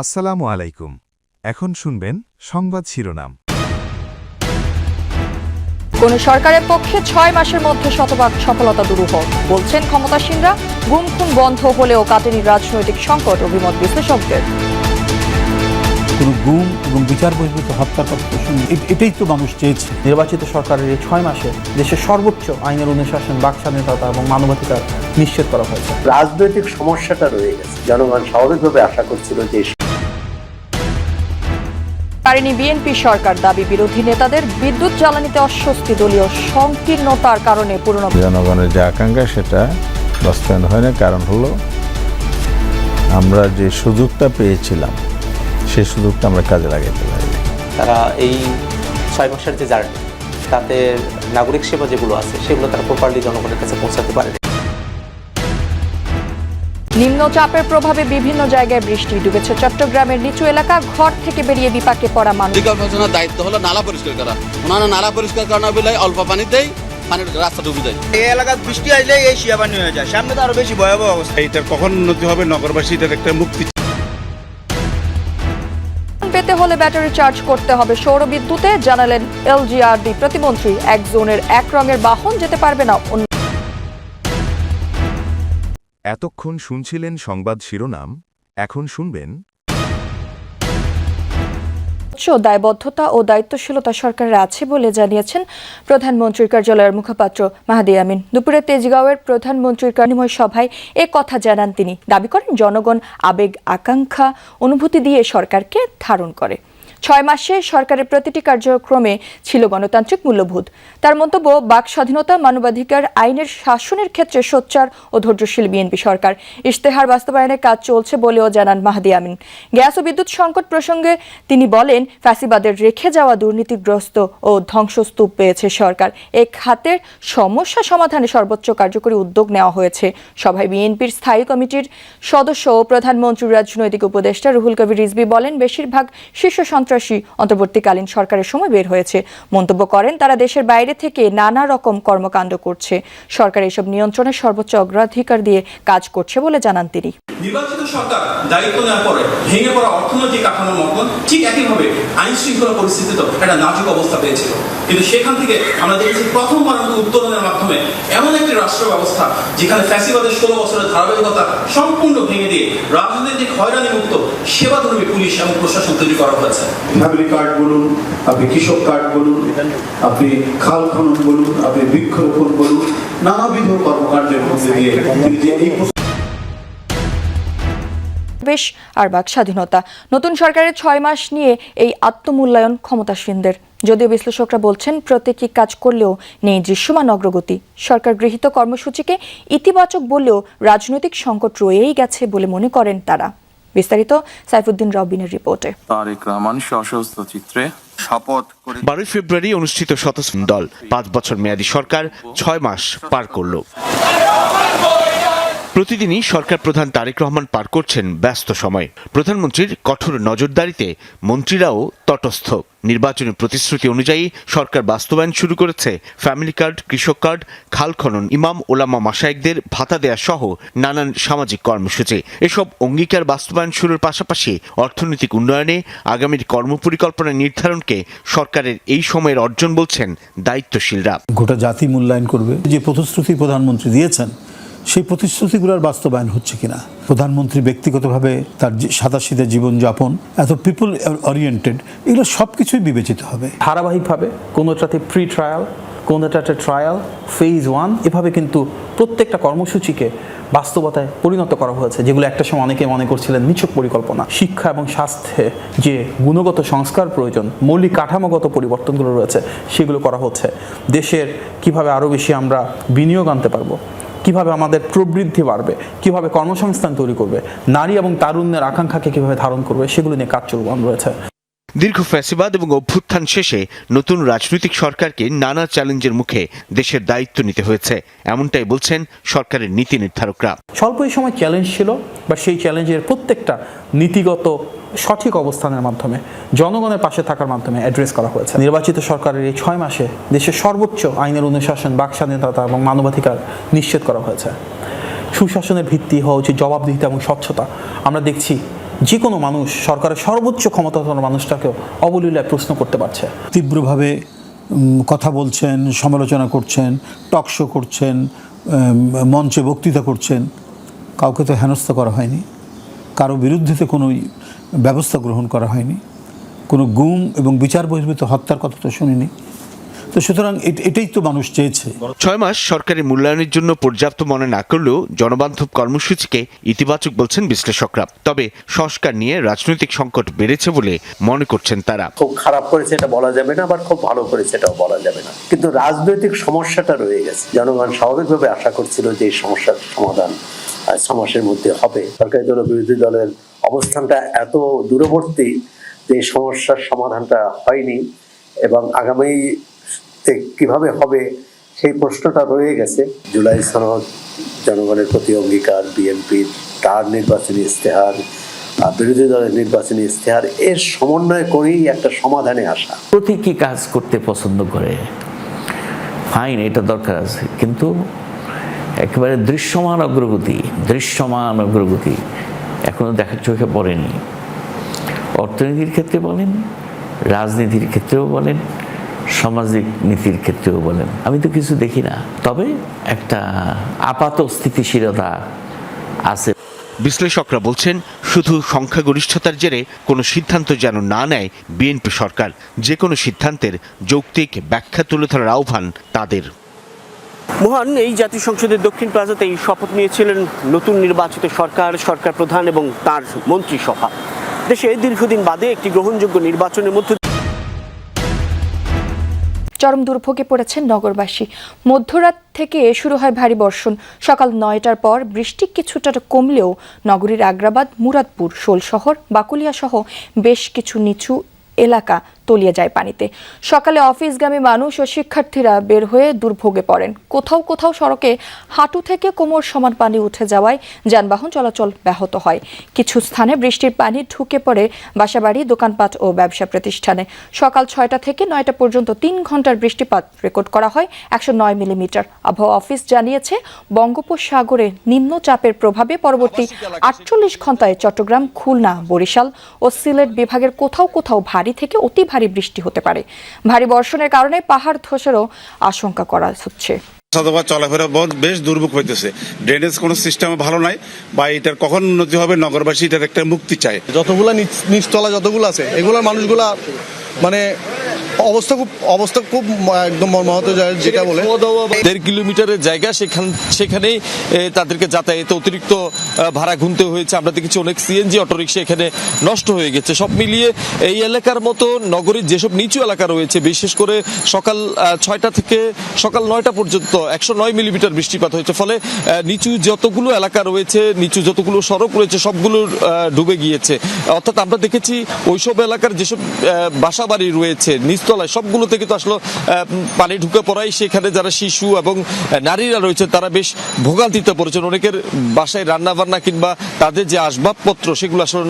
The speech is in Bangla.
আসসালামু আলাইকুম। এখন শুনবেন সংবাদ শিরোনাম। কোন সরকারের পক্ষে 6 মাসের মধ্যে শতভাগ সফলতা দুরূহ বলছেন ক্ষমতাসীনরা। গুম খুন বন্ধ হলেও কাটেনি রাজনৈতিক সংকট, অভিমত বিশ্লেষকদের। কোনো গুম এবং বিচার বহির্ভূত হত্যার কথা এটাই তো মানুষ চেয়েছে। নির্বাচিত সরকারের এই 6 মাসে দেশের সর্বোচ্চ আইনের অনুশাসন, বাক স্বাধীনতা এবং মানবাধিকার নিশ্চিত করা হয়েছে। রাজনৈতিক সমস্যাটা রয়ে গেছে, জনগণ স্বাভাবিকভাবে আশা করছিল যে পারেনি বিএনপি সরকার। দাবি বিরোধী নেতাদের। বিদ্যুৎ জ্বালানিতে অস্বস্তি, দলীয় সংকীর্ণতার কারণে পুরনো জনগণের যে আকাঙ্ক্ষা সেটা বাস্তবায়ন হয় না। কারণ হলো আমরা যে সুযোগটা পেয়েছিলাম সেই সুযোগটা আমরা কাজে লাগাইতে পারি। তারা এই 6 মাসের যে জার্নি, তাতে নাগরিক সেবা যেগুলো আছে সেগুলো তারা প্রপারলি জনগণের কাছে পৌঁছাতে পারে। নিম্নচাপের প্রভাবে বিভিন্ন জায়গায় বৃষ্টি। ডুবেছে চট্টগ্রামের নিচু এলাকা। ঘর থেকে বেরিয়ে বিপাকে পড়া মানুষ। দায়িত্ব হলো নালা পরিষ্কার করা। ওনারা নালা পরিষ্কার করার বেলায় অল্প পানিতেই পানির রাস্তা ডুবে যায়। এই এলাকায় বৃষ্টি আসলে এই শিয়াবানি হয়ে যায়। সামনে তো আরো বেশি ভয়াবহ অবস্থা। এটা কখন উন্নতি হবে, নগরবাসী এটার একটা মুক্তি পেতে হলে ব্যাটারি চার্জ করতে হবে সৌর বিদ্যুতে, জানালেন এলজিআরডি প্রতিমন্ত্রী। এক জোনের এক রঙের বাহন যেতে পারবে না। এতক্ষণ শুনছিলেন সংবাদ শিরোনাম। এখন শুনবেন দায়বদ্ধতা ও দায়িত্বশীলতা সরকারের আছে বলে জানিয়েছেন প্রধানমন্ত্রীর কার্যালয়ের মুখপাত্র মাহাদি আমিন। দুপুরে তেজগাঁওয়ের প্রধানমন্ত্রীর কার্যালয় সভায় এ কথা জানান তিনি। দাবি করেন জনগণ আবেগ, আকাঙ্ক্ষা, অনুভূতি দিয়ে সরকারকে ধারণ করে। 6 মাসে সরকারের প্রতিটি কার্যক্রমে ছিল গণতান্ত্রিক মূল্যবোধ। তার মন্তব্য, বাক স্বাধীনতা, মানবাধিকার, আইনের শাসনের ক্ষেত্রে সোচ্চার ও ধৈর্যশীল বিএনপি সরকার। ইশতেহার বাস্তবায়নের কাজ চলছে বলেও জানান মাহাদি আমিন। গ্যাস ও বিদ্যুৎ সংকট প্রসঙ্গে তিনি বলেন, ফ্যাসিবাদের রেখে যাওয়া দুর্নীতিগ্রস্ত ও ধ্বংসস্তূপ পেয়েছে সরকার। এ খাতের সমস্যা সমাধানে সর্বোচ্চ কার্যকরী উদ্যোগ নেওয়া হয়েছে। সভায় বিএনপির স্থায়ী কমিটির সদস্য ও প্রধানমন্ত্রীর রাজনৈতিক উপদেষ্টা রুহুল কবির রিজভী বলেন, বেশিরভাগ শীর্ষ সন্ত্রাসী অন্তর্বর্তীকালীন সরকারের সময় বের হয়েছে। মন্তব্য করেন, তারা দেশের বাইরে থেকে নানা রকম কর্মকাণ্ড করছে। সরকার এসব নিয়ন্ত্রণের সর্বোচ্চ অগ্রাধিকার দিয়ে কাজ করছে বলে জানান তিনি। নির্বাচিত সরকার দায়িত্ব নেওয়ার পরে ভেঙে পড়া অর্থনৈতিক কাঠামোর মতন ঠিক একইভাবে আইন শৃঙ্খলা পরিস্থিতিতে একটা নাজুক অবস্থা পেয়েছিল। কিন্তু সেখান থেকে আমরা দেখেছি প্রথমবার উত্তরণের মাধ্যমে এমন একটি রাষ্ট্র ব্যবস্থা যেখানে ফ্যাসিবাদের 16 বছরের ধারাবাহিকতা সম্পূর্ণ ভেঙে দিয়ে রাজনৈতিক হয়রানি মুক্ত সেবাধর্মী পুলিশ এবং প্রশাসন তৈরি করা হয়েছে। ফ্যামিলি কার্ড বলুন, আপনি কৃষক কার্ড বলুন, আপনি খাল খনন বলুন, আপনি বৃক্ষরোপণ বলুন, নানাবিধ কর্মকাণ্ডের মধ্যে দিয়ে বেশ আর বাক স্বাধীনতা। নতুন সরকারের 6 মাস নিয়ে এই আত্মমূল্যায়ন ক্ষমতাসীনদের। যদিও বিশ্লেষকরা বলছেন, প্রত্যেকই কাজ করলেও নেই দৃশ্যমান অগ্রগতি। সরকার গৃহীত কর্মসূচিকে ইতিবাচক বললেও রাজনৈতিক সংকট রয়েই গেছে বলে মনে করেন তারা। বিস্তারিত সাইফুদ্দিন রবিনের রিপোর্টে। তারেক রহমান সশস্ত্র চিত্রে শপথ করে 12 ফেব্রুয়ারি অনুষ্ঠিত সদস্য দল 5 বছর মেয়াদী সরকার 6 মাস পার করল। প্রতিদিনই সরকার প্রধান তারেক রহমান পার করছেন ব্যস্ত সময়। প্রধানমন্ত্রীর কঠোর নজরদারিতে মন্ত্রীরাও তটস্থ। নির্বাচনী প্রতিশ্রুতি অনুযায়ী সরকার বাস্তবায়ন শুরু করেছে ফ্যামিলি কার্ড, কৃষক কার্ড, খাল খনন, ইমাম ওলামা মাশায়েখদের ভাতা দেয়া সহ নানান সামাজিক কর্মসূচি। এসব অঙ্গীকার বাস্তবায়ন শুরুর পাশাপাশি অর্থনৈতিক উন্নয়নে আগামীর কর্মপরিকল্পনা নির্ধারণকে সরকারের এই সময়ের অর্জন বলছেন দায়িত্বশীলরা। গোটা জাতি মূল্যায়ন করবে যে প্রতিশ্রুতি প্রধানমন্ত্রী দিয়েছেন সেই প্রতিশ্রুতিগুলোর বাস্তবায়ন হচ্ছে কিনা। প্রধানমন্ত্রী ব্যক্তিগতভাবে তার সাদাসিধে জীবনযাপন, এত পিপল ওরিয়েন্টেড, এগুলো সব কিছুই বিবেচিত হবে। ধারাবাহিকভাবে কোনোটাতে প্রি ট্রায়াল, কোনোটাতে ট্রায়াল, ফেজ 1, এভাবে কিন্তু প্রত্যেকটা কর্মসূচিকে বাস্তবতায় পরিণত করা হয়েছে, যেগুলো একটা সময় অনেকে মনে করছিলেন নিছক পরিকল্পনা। শিক্ষা এবং স্বাস্থ্যে যে গুণগত সংস্কার প্রয়োজন, মৌলিক কাঠামোগত পরিবর্তনগুলো রয়েছে, সেগুলো করা হচ্ছে। দেশের কিভাবে আরও বেশি আমরা বিনিয়োগ আনতে পারবো, কিভাবে আমাদের প্রবৃদ্ধি বাড়বে, কিভাবে কর্মসংস্থান তৈরি করবে, নারী এবং তারুণ্যের আকাঙ্ক্ষাকে কিভাবে ধারণ করবে, সেগুলো নিয়ে কাজ চলমান রয়েছে। দীর্ঘ ফ্যাসিবাদ এবং অভ্যুত্থান শেষে নতুন রাজনৈতিক সরকারকে নানা চ্যালেঞ্জের মুখে দেশের দায়িত্ব নিতে হয়েছে, এমনটাই বলছেন সরকারের নীতি নির্ধারকরা। স্বল্প সময় চ্যালেঞ্জ ছিল, বা সেই চ্যালেঞ্জের প্রত্যেকটা নীতিগত সঠিক অবস্থানের মাধ্যমে, জনগণের পাশে থাকার মাধ্যমে অ্যাড্রেস করা হয়েছে। নির্বাচিত সরকারের এই 6 মাসে দেশের সর্বোচ্চ আইনের অনুশাসন, বাক স্বাধীনতা এবং মানবাধিকার নিশ্চিত করা হয়েছে। সুশাসনের ভিত্তি হওয়া উচিত জবাবদিহিতা এবং স্বচ্ছতা। আমরা দেখছি যে কোনো মানুষ সরকারের সর্বোচ্চ ক্ষমতাধর মানুষটাকেও অবলীলায় প্রশ্ন করতে পারছে। তীব্রভাবে কথা বলছেন, সমালোচনা করছেন, টকশো করছেন, মঞ্চে বক্তৃতা করছেন, কাউকে তো হেনস্থা করা হয়নি, কারো বিরুদ্ধে তো কোনো ব্যবস্থা গ্রহণ করা হয়নি, কোনো গুম এবং বিচার বহির্ভূত হত্যার কথা তো শুনিনি। তো সুতরাং এটাই তো মানুষ চেয়েছে। 6 মাস সরকারি মূল্যায়নের জন্য পর্যাপ্ত মনে না করলেও জনবান্ধব কর্মসূচিকে ইতিবাচক বলছেন বিশ্লেষকরা। তবে সংস্কার নিয়ে রাজনৈতিক সংকট বেড়েছে বলে মনে করছেন তারা। খুব খারাপ করেছে এটা বলা যাবে না, আবার খুব ভালো করেছে এটাও বলা যাবে না, কিন্তু রাজনৈতিক সমস্যাটা রয়ে গেছে। জনগণ স্বাভাবিকভাবে আশা করছিল যে এই সমস্যার সমাধান 6 মাসের মধ্যে হবে। সরকারি দল ও বিরোধী দলের অবস্থানটা এত দূরবর্তী যে এই সমস্যার সমাধানটা হয়নি, এবং আগামী কিভাবে হবে সেই প্রশ্নটা রয়ে গেছে। জুলাই সনদ, জনগণের প্রতি অঙ্গীকার, বিএনপির তার নির্বাচনী ইশতেহার, বিরোধী দলের নির্বাচনী ইশতেহার, এর সমন্বয় করেই একটা সমাধানে আসা। প্রতীকী কাজ করতে পছন্দ করে, ফাইন, এটা দরকার আছে, কিন্তু একেবারে দৃশ্যমান অগ্রগতি এখনো দেখার চোখে পড়েনি। অর্থনীতির ক্ষেত্রে বলেন, রাজনীতির ক্ষেত্রেও বলেন, সামাজিক নীতির ক্ষেত্রেও বলেন, আমি তো কিছু দেখি না। তবে একটা আপাত স্থিতিশীলতা আছে। বিশ্লেষকরা বলছেন, শুধু সংখ্যাগরিষ্ঠতার জেরে কোনো সিদ্ধান্ত যেন না নেয় বিএনপি সরকার। যে কোনো সিদ্ধান্তের যৌক্তিক ব্যাখ্যা তুলে ধরার আহ্বান তাদের। মহান এই জাতীয় সংসদের দক্ষিণ প্লাজাতেই শপথ নিয়েছিলেন নতুন নির্বাচিত সরকার প্রধান এবং তার মন্ত্রিসভা। দেশে দীর্ঘদিন বাদে একটি গ্রহণযোগ্য নির্বাচনের মধ্যে চরম দুর্ভোগে পড়েছেন নগরবাসী। মধ্যরাত থেকে শুরু হয় ভারী বর্ষণ। সকাল 9টার পর বৃষ্টি কিছুটা কমলেও নগরীর আগ্রাবাদ, মুরাদপুর, শোলশহর, বাকুলিয়া সহ বেশ কিছু নিচু এলাকা তলিয়ে যায় পানিতে। সকালে অফিসগামী মানুষ ও শিক্ষার্থীরা বের হয়ে দুর্ভোগে পড়েন। কোথাও কোথাও সড়কে হাঁটু থেকে কোমর সমান পানি উঠে যাওয়ায় যানবাহন চলাচল ব্যাহত হয়। কিছু স্থানে বৃষ্টির পানি ঢুকে পড়ে বাসাবাড়ি, দোকানপাট ও ব্যবসা প্রতিষ্ঠানে। সকাল 6টা থেকে 9টা পর্যন্ত 3 ঘন্টার বৃষ্টিপাত রেকর্ড করা হয় 109 মিলিমিটার। আবহাওয়া অফিস জানিয়েছে, বঙ্গোপসাগরে নিম্নচাপের প্রভাবে পরবর্তী 48 ঘন্টায় চট্টগ্রাম, খুলনা, বরিশাল ও সিলেট বিভাগের কোথাও কোথাও ভারী থেকে অতি ভারী বৃষ্টি হতে পারে। ভারী বর্ষণের কারণে পাহাড় ধসেরও আশঙ্কা করা হচ্ছে। চলাফেরা বেশ দুর্ভোগ হইতেছে। ড্রেনেজ কোনো সিস্টেম ভালো নাই, বা এটার কখন উন্নতি হবে, নগরবাসী এটার একটা মুক্তি চায়। যতগুলা নিচতলা যতগুলো আছে, এগুলোর মানুষগুলা মানে অবস্থা খুব একদম মর্মাহত, যেটা বলে 1.5 কিলোমিটারের জায়গা, সেখানেই তাদেরকে যাতায়াতে অতিরিক্ত ভাড়া গুনতে হয়েছে। আমরা দেখেছি অনেক সিএনজি অটোরিকশা এখানে নষ্ট হয়ে গেছে। সব মিলিয়ে এই এলাকার মতো নগরীর যেসব নিচু এলাকা রয়েছে, বিশেষ করে সকাল 6টা থেকে সকাল 9টা পর্যন্ত 109 মিলিমিটার বৃষ্টিপাত হয়েছে। ফলে নিচু যতগুলো এলাকা রয়েছে, নিচু যতগুলো সড়ক রয়েছে, সবগুলো ডুবে গিয়েছে। অর্থাৎ আমরা দেখেছি ওইসব এলাকার যেসব বাসা বাড়ি রয়েছে নিচতলায়, সবগুলো থেকে তো আসলে পানি ঢুকে পড়ায় সেখানে যারা শিশু এবং নারীরা রয়েছে তারা বেশ ভোগান্তিতে পড়েছেন। অনেকের বাসায় রান্না বান্না কিংবা তাদের যে আসবাবপত্র সেগুলো আসলে